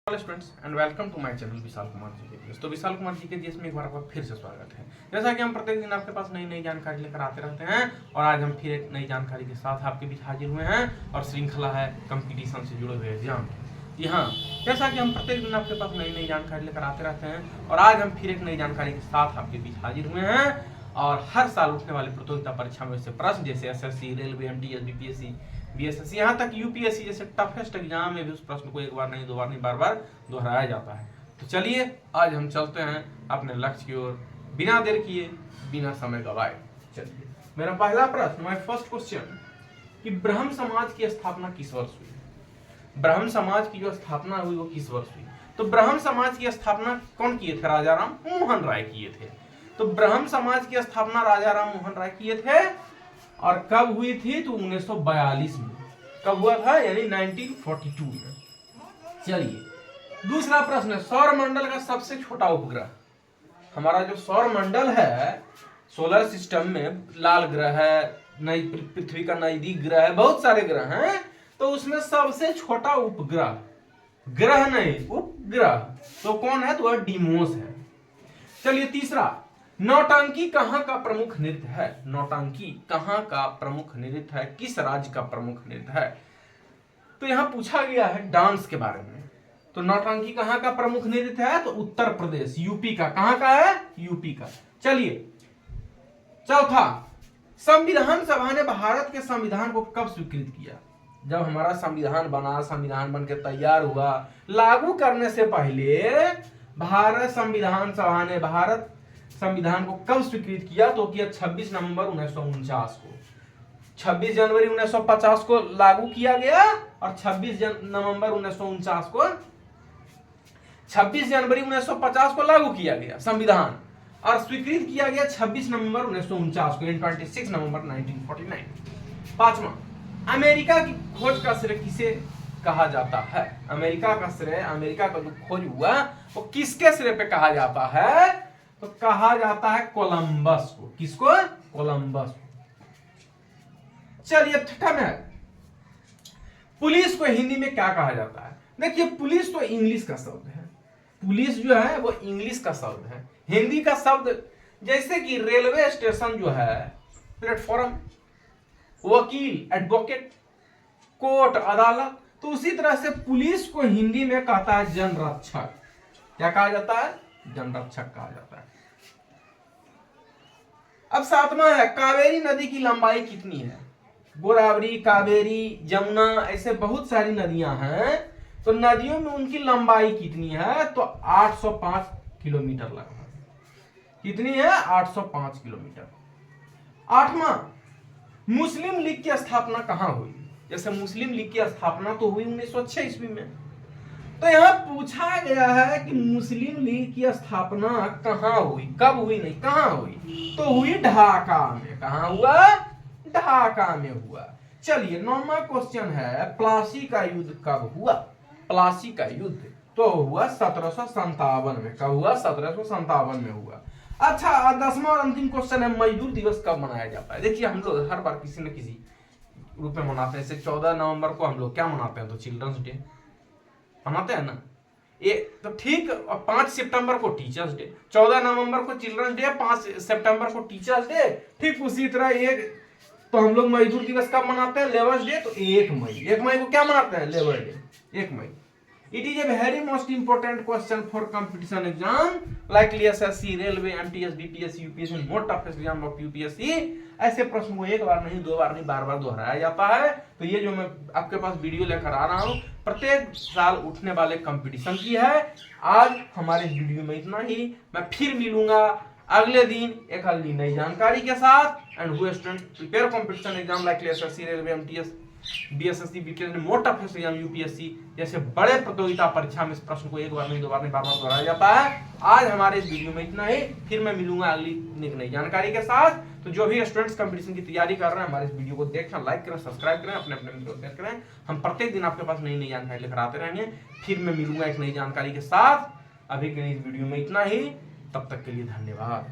Students and welcome to my channel Vishal Kumar ji के GS. तो विशाल कुमार जी के जीएस में एक बार आपका फिर से स्वागत है। जैसा कि हम प्रत्येक दिन आपके पास नई नई जानकारी लेकर आते रहते हैं और आज हम फिर एक नई जानकारी के साथ आपके बीच हाजिर हुए हैं और श्रृंखला है कंपटीशन से जुड़े हुए एग्जाम की। जी हाँ, जैसा कि हम प्रत्येक दिन आपके पास नई नई जानकारी लेकर आते रहते हैं और आज हम फिर एक नई जानकारी के साथ आपके बीच हाजिर हुए हैं और हर साल उठने वाली प्रतियोगिता परीक्षा में से प्रश्न जैसे SSC, railway, MTS, BPSC, BSSC, यहाँ तक यूपीएससी जैसे टफेस्ट एग्जाम में भी उस प्रश्न को एक बार नहीं दो बार नहीं बार बार दोहराया जाता है। तो चलिए आज हम चलते हैं अपने लक्ष्य की ओर बिना देर किए, बिना समय गवाए। चलिए मेरा पहला प्रश्न, माय फर्स्ट क्वेश्चन कि ब्रह्म समाज की स्थापना किस वर्ष हुई? ब्रह्म समाज की जो स्थापना हुई वो किस वर्ष हुई? तो ब्रह्म समाज की स्थापना कौन किए थे? राजा राम मोहन राय किए थे। तो ब्रह्म समाज की स्थापना राजा राम मोहन राय किए थे और कब हुई थी? तो 1942 में। कब हुआ था? यानी 1942 में। चलिए दूसरा प्रश्न है, सौर मंडल का सबसे छोटा उपग्रह। हमारा जो सौर मंडल है सोलर सिस्टम में, लाल ग्रह है, नई पृथ्वी का नजदीक ग्रह है, बहुत सारे ग्रह हैं, तो उसमें सबसे छोटा उपग्रह, ग्रह नहीं उपग्रह, तो कौन है? तो वह डीमोस है। चलिए तीसरा, नौटंकी कहाँ का प्रमुख नृत्य है? नौटंकी कहाँ का प्रमुख नृत्य है? किस राज्य का प्रमुख नृत्य है? तो यहां पूछा गया है डांस के बारे में। तो नौटंकी कहाँ का प्रमुख नृत्य है? तो उत्तर प्रदेश, यूपी का। कहाँ का है? यूपी का। चलिए चौथा, संविधान सभा ने भारत के संविधान को कब स्वीकृत किया? जब हमारा संविधान बना, संविधान बनकर तैयार हुआ, लागू करने से पहले भारत संविधान सभा ने भारत संविधान को कब स्वीकृत किया? तो किया 26 नवंबर 1949 को। 26 जनवरी 1950 को लागू किया गया और 26 नवंबर 1949 को, 26 जनवरी 1950 को लागू किया गया संविधान और स्वीकृत किया गया 26 नवंबर 1949 को, 26 नवंबर 1949। पांचवा, अमेरिका की खोज का श्रेय किसे कहा जाता है? अमेरिका का श्रेय, अमेरिका का जो खोज हुआ वो किसके श्रेय पे कहा जाता है? तो कहा जाता है कोलंबस को। किसको? कोलंबस को। चलिए छठा में, पुलिस को हिंदी में क्या कहा जाता है? देखिए पुलिस तो इंग्लिश का शब्द है, पुलिस जो है वो इंग्लिश का शब्द है। हिंदी का शब्द जैसे कि रेलवे स्टेशन जो है प्लेटफॉर्म, वकील एडवोकेट, कोर्ट अदालत, तो उसी तरह से पुलिस को हिंदी में कहता है जनरक्षक। क्या कहा जाता है? जनरक्षक कहा जाता है। अब सातवां है, कावेरी नदी की लंबाई कितनी है? गोदावरी, कावेरी, जमुना, ऐसे बहुत सारी नदियां हैं, तो नदियों में उनकी लंबाई कितनी है? तो 805 किलोमीटर लगभग। कितनी है? 805 किलोमीटर। आठवां, मुस्लिम लीग की स्थापना कहां हुई? जैसे मुस्लिम लीग की स्थापना तो हुई 1906 ईस्वी में। तो यहां पूछा गया है कि मुस्लिम लीग की स्थापना कहां हुई, कब हुई, नहीं कहां हुई? तो हुई ढाका में। कहां हुआ? ढाका में हुआ। चलिए नौवां क्वेश्चन है, प्लासी का युद्ध कब हुआ? प्लासी का युद्ध तो हुआ 1757 में। कब हुआ? 1757 में हुआ। अच्छा 10वां और अंतिम क्वेश्चन है, मजदूर दिवस कब मनाया जाता है? देखिए हम लोग हर बार किसी न किसी रूप में मनाते हैं। जैसे 14 नवंबर को हम लोग क्या मनाते हैं? तो चिल्ड्रंस डे मनाते हैं ना। ये तो ठीक, 5 सितंबर को टीचर्स डे, 14 नवंबर को चिल्ड्रंस डे, 5 सितंबर को टीचर्स डे। ठीक उसी तरह एक तो हम लोग मजदूर दिवस कब मनाते हैं? Labours day. तो 1 मई, 1 मई को क्या मनाते हैं? लेबर डे, 1 मई। It is a very most important question for competition exam likely SSC, railway, MTS, BPSC, UPSC, most toughest exam of UPSC. ऐसे प्रश्न को एक बार नहीं, दो बार नहीं, बार बार दोहराया जाता है। तो ये जो मैं आपके पास वीडियो लेकर आ रहा हूँ प्रत्येक साल उठने वाले कंपटीशन की है। आज हमारे इस वीडियो में इतना ही। मैं फिर मिलूंगा अगले दिन एक अगली नई जानकारी के साथ। And who student prepare competition exam like SSC, railway, MTS, BSSC, BPSC, most toughest exam UPSC जैसे बड़े प्रतियोगिता परीक्षा में इस प्रश्न को एक बार नहीं, दो बार नहीं, बार बार दोहराया जाता है। आज हमारे इस वीडियो में इतना ही। फिर मैं मिलूंगा अगली नई जानकारी के साथ। तो जो भी स्टूडेंट्स कंपटीशन की तैयारी कर रहे हैं हमारे इस वीडियो को देखें, लाइक करें, सब्सक्राइब करें, अपने अपने मित्रों को शेयर करें। हम प्रत्येक दिन आपके पास नई नई जानकारी लेकर आते रहेंगे। फिर मैं मिलूंगा एक नई जानकारी के साथ। अभी के इस वीडियो में इतना ही। तब तक के लिए धन्यवाद।